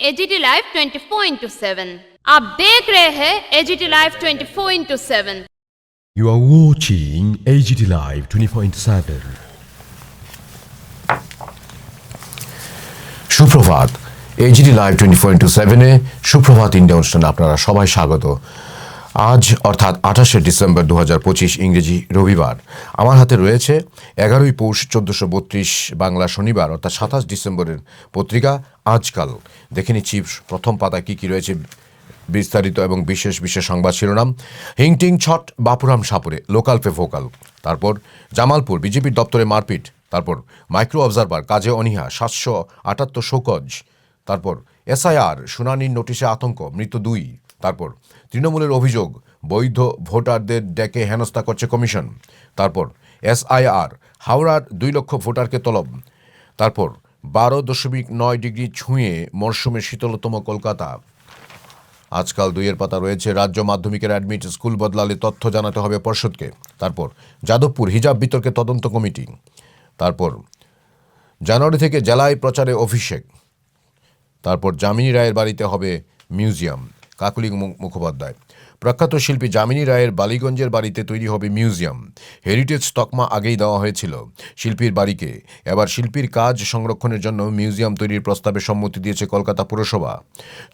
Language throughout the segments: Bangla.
AGT live 24/7। आप देख रहे हैं AGT live 24/7। You are watching AGT Live 24/7. সুপ্রভাত, AGT লাইভ 24/7-এ সুপ্রভাত ইন্ডিয়া অনুষ্ঠানে আপনারা সবাই স্বাগত। আজ অর্থাৎ 28শে ডিসেম্বর 2025 ইংরেজি রবিবার। আমার হাতে রয়েছে 11ই পৌষ 1432 বাংলা শনিবার অর্থাৎ 27 ডিসেম্বরের পত্রিকা আজকাল। দেখে নিচ্ছি প্রথম পাতায় কী কী রয়েছে বিস্তারিত এবং বিশেষ বিশেষ সংবাদ শিরোনাম। হিংটিং ছট বাপুরাম সাপুরে লোকাল পে ভোকাল। তারপর জামালপুর বিজেপির দপ্তরে মারপিট। তারপর মাইক্রো অবজারভার কাজে অনীহা 778 শোকজ। তারপর এসআইআর শুনানির নোটিশে আতঙ্ক মৃত্যু 2। তারপর তৃণমূলের অভিযোগ বৈধ ভোটারদের ডেকে হেনস্থা করছে কমিশন। তারপর এসআইআর হাওড়ার 2 লক্ষ ভোটারকে তলব। তারপর 12.9 ডিগ্রি ছুঁয়ে মরশুমে শীতলতম কলকাতা। আজকাল 2-এর পাতা রয়েছে রাজ্য মাধ্যমিকের অ্যাডমিট স্কুল বদলালে তথ্য জানাতে হবে পর্ষদকে। তারপর যাদবপুর হিজাব বিতর্কে তদন্ত কমিটি। তারপর জানুয়ারি থেকে জেলায় প্রচারে অভিষেক। তারপর যামিনী রায়ের বাড়িতে হবে মিউজিয়াম। কাকলি মুখোপাধ্যায়। প্রখ্যাত শিল্পী যামিনী রায়ের বালিগঞ্জের বাড়িতে তৈরি হবে মিউজিয়াম। হেরিটেজ তকমা আগেই দেওয়া হয়েছিল শিল্পীর বাড়িকে। এবার শিল্পীর কাজ সংরক্ষণের জন্য মিউজিয়াম তৈরির প্রস্তাবে সম্মতি দিয়েছে কলকাতা পুরসভা।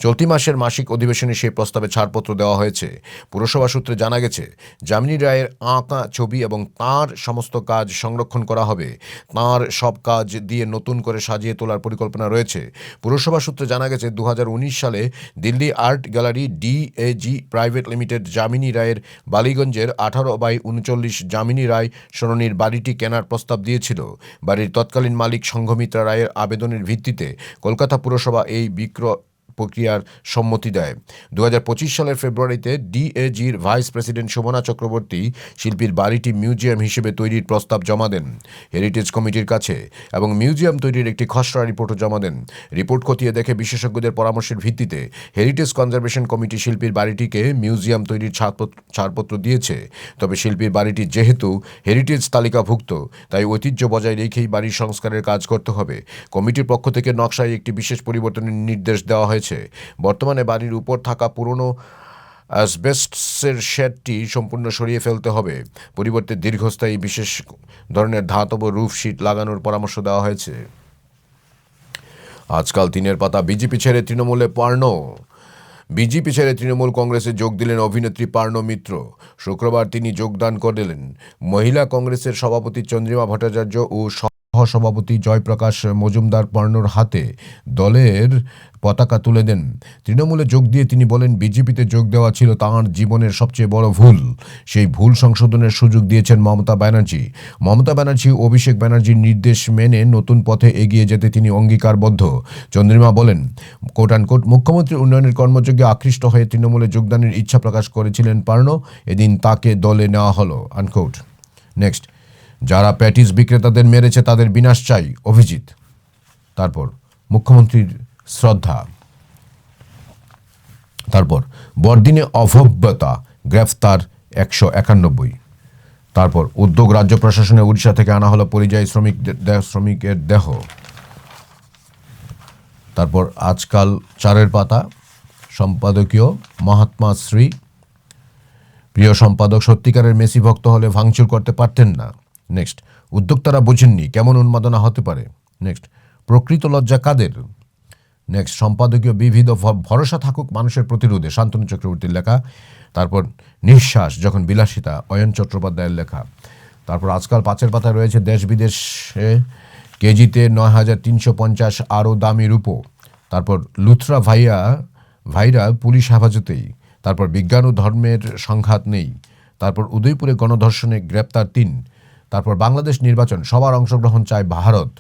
চলতি মাসের মাসিক অধিবেশনে সেই প্রস্তাবে ছাড়পত্র দেওয়া হয়েছে। পুরসভা সূত্রে জানা গেছে যামিনী রায়ের আঁকা ছবি এবং তাঁর সমস্ত কাজ সংরক্ষণ করা হবে। তাঁর সব কাজ দিয়ে নতুন করে সাজিয়ে তোলার পরিকল্পনা রয়েছে। পুরসভা সূত্রে জানা গেছে 2019 সালে Delhi art gallery DAG private limited Jamini রায়ের বালিগঞ্জের 18/39 যামিনী রায় সরণির বাড়িটি কেনার প্রস্তাব দিয়েছিল। বাড়ির তৎকালীন মালিক সংঘমিত্রা রায়ের আবেদনের ভিত্তিতে কলকাতা পুরসভা এই বিক্রয় প্রক্রিয়ার সম্মতি দেয়। 2025 সালের ফেব্রুয়ারিতে ডিএজির ভাইস প্রেসিডেন্ট শোভনা চক্রবর্তী শিল্পীর বাড়িটি মিউজিয়াম হিসেবে তৈরির প্রস্তাব জমা দেন হেরিটেজ কমিটির কাছে এবং মিউজিয়াম তৈরির একটি খসড়া রিপোর্টও জমা দেন। রিপোর্ট খতিয়ে দেখে বিশেষজ্ঞদের পরামর্শের ভিত্তিতে হেরিটেজ কনজারভেশন কমিটি শিল্পীর বাড়িটিকে মিউজিয়াম তৈরির ছাড়পত্র দিয়েছে। তবে শিল্পীর বাড়িটি যেহেতু হেরিটেজ তালিকাভুক্ত তাই ঐতিহ্য বজায় রেখেই বাড়ির সংস্কারের কাজ করতে হবে। কমিটির পক্ষ থেকে নকশায় একটি বিশেষ পরিবর্তনের নির্দেশ দেওয়া হয়েছে। বর্তমানে বাড়ির উপর থাকা পুরনো অ্যাসবেস্টসের শেডটি সম্পূর্ণ সরিয়ে ফেলতে হবে। পরিবর্তে দীর্ঘস্থায়ী বিশেষ ধরনের ধাতব রুফ শিট লাগানোর পরামর্শ দেওয়া হয়েছে। আজকাল 3-এর পাতা বিজেপি ছেড়ে তৃণমূলে পার্ন। বিজেপি ছেড়ে তৃণমূল কংগ্রেসে যোগ দিলেন অভিনেত্রী পার্ন মিত্র। শুক্রবার তিনি যোগদান করলেন। মহিলা কংগ্রেসের সভাপতি চন্দ্রিমা ভট্টাচার্য ও সহসভাপতি জয়প্রকাশ মজুমদার পার্নর হাতে দলের পতাকা তুলে দেন। তৃণমূলে যোগ দিয়ে তিনি বলেন বিজেপিতে যোগ দেওয়া ছিল তাঁর জীবনের সবচেয়ে বড় ভুল। সেই ভুল সংশোধনের সুযোগ দিয়েছেন মমতা ব্যানার্জি। মমতা ব্যানার্জি অভিষেক ব্যানার্জির নির্দেশ মেনে নতুন পথে এগিয়ে যেতে তিনি অঙ্গীকারবদ্ধ। চন্দ্রিমা বলেন কোট আনকোট মুখ্যমন্ত্রীর উন্নয়নের কর্মযজ্ঞে আকৃষ্ট হয়ে তৃণমূলে যোগদানের ইচ্ছা প্রকাশ করেছিলেন পার্ন। এদিন তাকে দলে নেওয়া হলো আনকোট। নেক্সট, যারা প্যাটিস বিক্রেতাদের মেরেছে তাদের বিনাশ চাই অভিজিৎ। তারপর মুখ্যমন্ত্রীর শ্রদ্ধা। তারপর বড়দিনে অভব্যতা গ্রেফতার 191। তারপর উদ্যোগ রাজ্য প্রশাসনে উড়িষ্যা থেকে আনা হলো পরিযায়ী শ্রমিকের দেহ। তারপর আজকাল 4-এর পাতা সম্পাদকীয় মহাত্মা শ্রী। প্রিয় সম্পাদক সত্যিকারের মেসি ভক্ত হলে ভাঙচুর করতে পারতেন না। নেক্সট, উদ্যোক্তারা বোঝেননি কেমন উন্মাদনা হতে পারে। নেক্সট, প্রকৃত লজ্জা কাদের। নেক্সট, সম্পাদকীয় বিবিধ ভরসা থাকুক মানুষের প্রতিরোধে শান্তনু চক্রবর্তীর লেখা। তারপর নিঃশ্বাস যখন বিলাসিতা অয়ন চট্টোপাধ্যায়ের লেখা। তারপর আজকাল 5-এর পাতায় রয়েছে দেশ বিদেশে কেজিতে 9,350 আরও দামি রূপো। তারপর লুথরা ভাইরা পুলিশ হেফাজতেই। তারপর বিজ্ঞান ও ধর্মের সংঘাত নেই। তারপর উদয়পুরে গণধর্ষণে গ্রেপ্তার 3। তারপর বাংলাদেশ নির্বাচন সবার অংশগ্রহণ চায় ভারত।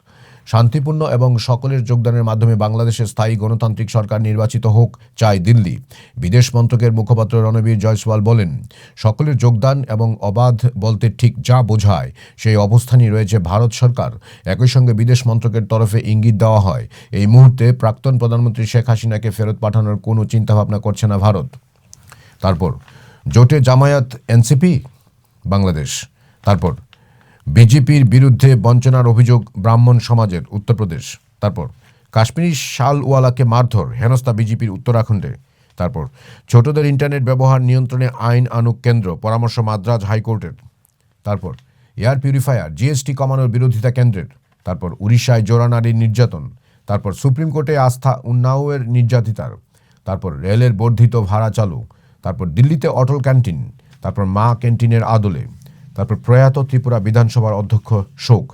শান্তিপূর্ণ এবং সকলের যোগদানের মাধ্যমে বাংলাদেশে স্থায়ী গণতান্ত্রিক সরকার নির্বাচিত হোক চায় দিল্লি। বিদেশ মন্ত্রকের মুখপাত্র রণবীর জয়সওয়াল বলেন সকলের যোগদান এবং অবাধ বলতে ঠিক যা বোঝায় সেই অবস্থানই রয়েছে ভারত সরকার। একই সঙ্গে বিদেশ মন্ত্রকের তরফে ইঙ্গিত দেওয়া হয় এই মুহূর্তে প্রাক্তন প্রধানমন্ত্রী শেখ হাসিনাকে ফেরত পাঠানোর কোনো চিন্তাভাবনা করছে না ভারত। তারপর জোটে জামায়াত এনসিপি বাংলাদেশ। তারপর বিজেপির বিরুদ্ধে বঞ্চনার অভিযোগ ব্রাহ্মণ সমাজের উত্তরপ্রদেশ। তারপর কাশ্মীরি শালওয়ালাকে মারধর হেনস্থা বিজেপির উত্তরাখণ্ডে। তারপর ছোটদের ইন্টারনেট ব্যবহার নিয়ন্ত্রণে আইন আনুক কেন্দ্র, পরামর্শ মাদ্রাজ হাইকোর্টের। তারপর এয়ার পিউরিফায়ার জিএসটি কমানোর বিরোধিতা কেন্দ্রের। তারপর উড়িষ্যায় জোড়া নারীর নির্যাতন। তারপর সুপ্রিম কোর্টে আস্থা উন্নাওয়ের নির্যাতিতার। তারপর রেলের বর্ধিত ভাড়া চালু। তারপর দিল্লিতে অটল ক্যান্টিন। তারপর মা ক্যান্টিনের আদলে। তারপর প্রয়াত ত্রিপুরা বিধানসভার অধ্যক্ষ শোক।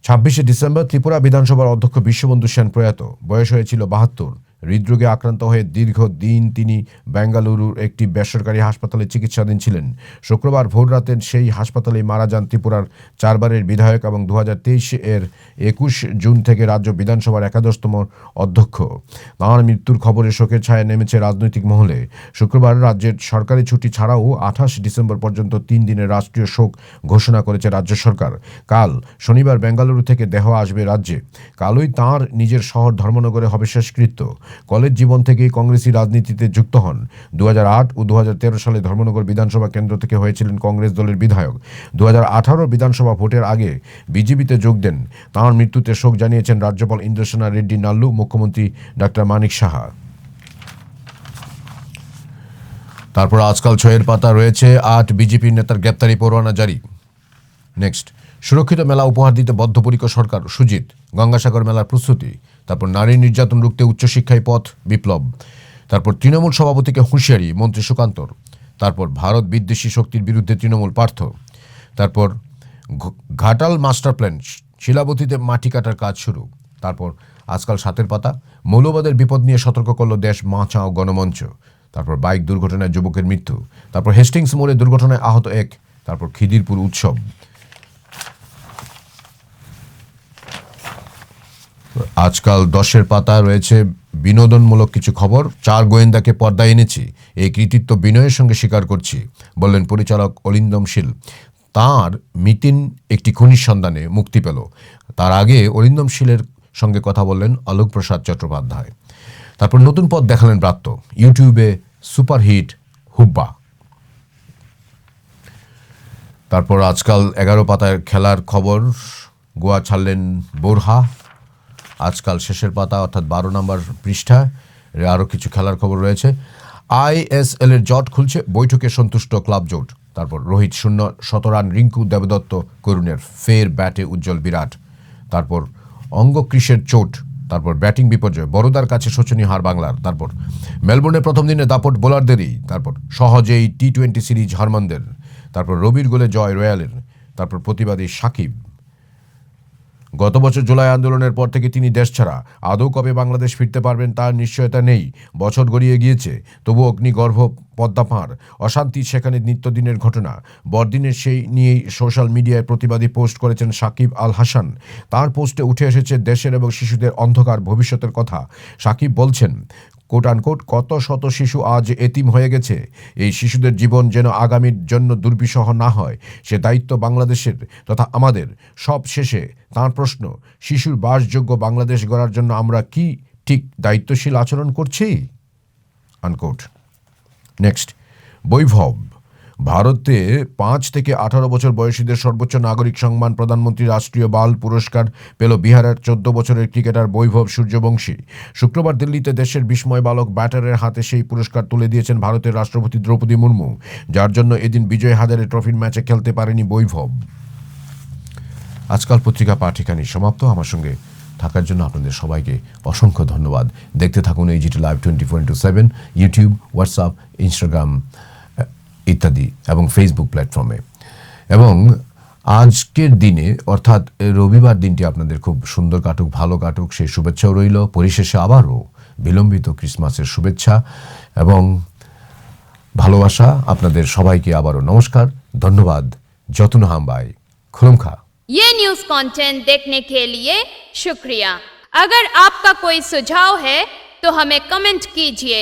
26শে ডিসেম্বর ত্রিপুরা বিধানসভার অধ্যক্ষ বিশ্ববন্ধু সেন প্রয়াত, বয়স হয়েছিল 72। হৃদরোগে আক্রান্ত হয়ে দীর্ঘদিন তিনি বেঙ্গালুরুর একটি বেসরকারি হাসপাতালে চিকিৎসাধীন ছিলেন। শুক্রবার ভোররাতে সেই হাসপাতালেই মারা যান ত্রিপুরার 4 বারের বিধায়ক এবং 2023-এর 21 জুন থেকে রাজ্য বিধানসভার 11তম অধ্যক্ষ। তাঁর মৃত্যুর খবরে শোকের ছায়া নেমেছে রাজনৈতিক মহলে। শুক্রবার রাজ্যের সরকারি ছুটি ছাড়াও 28 ডিসেম্বর পর্যন্ত 3 দিনের রাষ্ট্রীয় শোক ঘোষণা করেছে রাজ্য সরকার। কাল শনিবার বেঙ্গালুরু থেকে দেহ আসবে রাজ্যে। কালই তাঁর নিজের শহর ধর্মনগরে হবে শেষকৃত্য। কলেজ জীবন থেকেই কংগ্রেসি রাজনীতিতে যুক্ত হন। 2008 ও 2013 সালে ধর্মনগর বিধানসভা কেন্দ্র থেকে হয়েছিলেন কংগ্রেস দলের বিধায়ক। 2018 বিধানসভা ভোটের আগে বিজেপিতে যোগ দেন। তাঁর মৃত্যুতে শোক জানিয়েছেন রাজ্যপাল ইন্দ্রসেনা রেড্ডি নাল্লু, মুখ্যমন্ত্রী ডক্টর মানিক সাহা। তারপর আজকাল 6-এর পাতা রয়েছে 8 বিজেপি নেতার গ্রেপ্তারি পরোয়ানা জারি। নেক্সট, সুরক্ষিত মেলা উপহার দিতে বদ্ধপরিকর সরকার, সুজিত। গঙ্গাসাগর মেলার প্রস্তুতি। তারপর নারী নির্যাতন রুখতে উচ্চশিক্ষায় পথ বিপ্লব। তারপর তৃণমূল সভাপতিকে হুঁশিয়ারি মন্ত্রী সুকান্তর। তারপর ভারত বিদ্বেষী শক্তির বিরুদ্ধে তৃণমূল পার্থ। তারপর ঘাটাল মাস্টার প্ল্যান, শিলাবতীতে মাটি কাটার কাজ শুরু। তারপর আজকাল 7-এর পাতা, মৌলবাদের বিপদ নিয়ে সতর্ক করল দেশ বাঁচাও গণমঞ্চ। তারপর বাইক দুর্ঘটনায় যুবকের মৃত্যু। তারপর হেস্টিংস মোড়ে দুর্ঘটনায় আহত 1। তারপর খিদিরপুর উৎসব। আজকাল 10-এর পাতা রয়েছে বিনোদনমূলক কিছু খবর। 4 গোয়েন্দাকে পর্দায় এনেছি, এই কৃতিত্ব বিনয়ের সঙ্গে স্বীকার করছি, বললেন পরিচালক অরিন্দম শীল। তাঁর মিতিন একটি খুনির সন্ধানে মুক্তি পেল। তার আগে অরিন্দম শীলের সঙ্গে কথা বললেন অলোক প্রসাদ চট্টোপাধ্যায়। তারপর নতুন পথ দেখালেন ব্রাত্য, ইউটিউবে সুপারহিট হুব্বা। তারপর আজকাল 11 পাতায় খেলার খবর, গোয়া ছাড়লেন বোরহা। আজকাল শেষের পাতা অর্থাৎ 12 নম্বর পৃষ্ঠা আরও কিছু খেলার খবর রয়েছে। আইএসএলের জট খুলছে, বৈঠকে সন্তুষ্ট ক্লাব জোট। তারপর রোহিত 0, শতরান রিঙ্কু দেবদত্ত করুণের, ফের ব্যাটে উজ্জ্বল বিরাট। তারপর অঙ্গক্রিসের চোট। তারপর ব্যাটিং বিপর্যয়, বড়োদার কাছে শোচনীয় হার বাংলার। তারপর মেলবোর্নের প্রথম দিনে দাপট বোলারদেরই। তারপর সহজেই টি20 সিরিজ হারমানদের। তারপর রবির গোলে জয় রয়্যালের। তারপর প্রতিবাদী সাকিব। গত বছর জুলাই আন্দোলনের পর থেকে তিনি দেশ ছাড়া, আদৌ কবে বাংলাদেশ ফিরতে পারবেন তার নিশ্চয়তা নেই। বছর গড়িয়ে গিয়েছে, তবু অগ্নিগর্ভ পদ্মা পাড়, অশান্তি সেখানে নিত্যদিনের ঘটনা। বড়দিনের সেই নিয়েই সোশ্যাল মিডিয়ায় প্রতিবাদী পোস্ট করেছেন সাকিব আল হাসান। তার পোস্টে উঠে এসেছে দেশের এবং শিশুদের অন্ধকার ভবিষ্যতের কথা। সাকিব বলছেন, কোট আনকোট, কত শত শিশু আজ এতিম হয়ে গেছে। এই শিশুদের জীবন যেন আগামীর জন্য দুর্বিষহ না হয়, সে দায়িত্ব বাংলাদেশের তথা আমাদের। সব শেষে তাঁর প্রশ্ন, শিশুর বাসযোগ্য বাংলাদেশ গড়ার জন্য আমরা কি ঠিক দায়িত্বশীল আচরণ করছি? আনকোট। নেক্সট, বৈভব। ভারতে 5 থেকে 18 বছর বয়সীদের সর্বোচ্চ নাগরিক সম্মান প্রধানমন্ত্রী রাষ্ট্রীয় বাল পুরস্কার পেল বিহারের 14 বছরের ক্রিকেটার বৈভব সূর্যবংশী। শুক্রবার দিল্লিতে দেশের বিস্ময় বালক ব্যাটারের হাতে সেই পুরস্কার তুলে দিয়েছেন ভারতের রাষ্ট্রপতি দ্রৌপদী মুর্মু, যার জন্য এদিন বিজয় হাজারে ট্রফির ম্যাচে খেলতে পারেনি বৈভব। আজকাল পত্রিকা পাঠিকানি সমাপ্ত। আমার সঙ্গে থাকার জন্য আপনাদের সবাইকে অসংখ্য ধন্যবাদ। দেখতে থাকুন AGT live 24/7 YouTube, WhatsApp, Instagram ইত্যাদি এবং ফেসবুক প্ল্যাটফর্মে। এবং আজকের দিনে অর্থাৎ রবিবার দিনটি আপনাদের খুব সুন্দর কাটুক, ভালো কাটুক, সেই শুভেচ্ছাও রইল। পরিশেষে আবারও বিলম্বিত ক্রিসমাসের শুভেচ্ছা এবং ভালোবাসা আপনাদের সবাইকে। আবারও নমস্কার, ধন্যবাদ, যতন হামবাই, খুলুমখা। ये न्यूज कंटेंट देखने के लिए शुक्रिया। अगर आपका कोई सुझाव है तो हमें कमेंट कीजिए,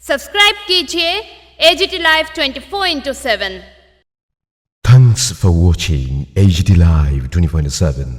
सब्सक्राइब कीजिए AGT Live 24/7। Thanks for watching AGT Live 24/7.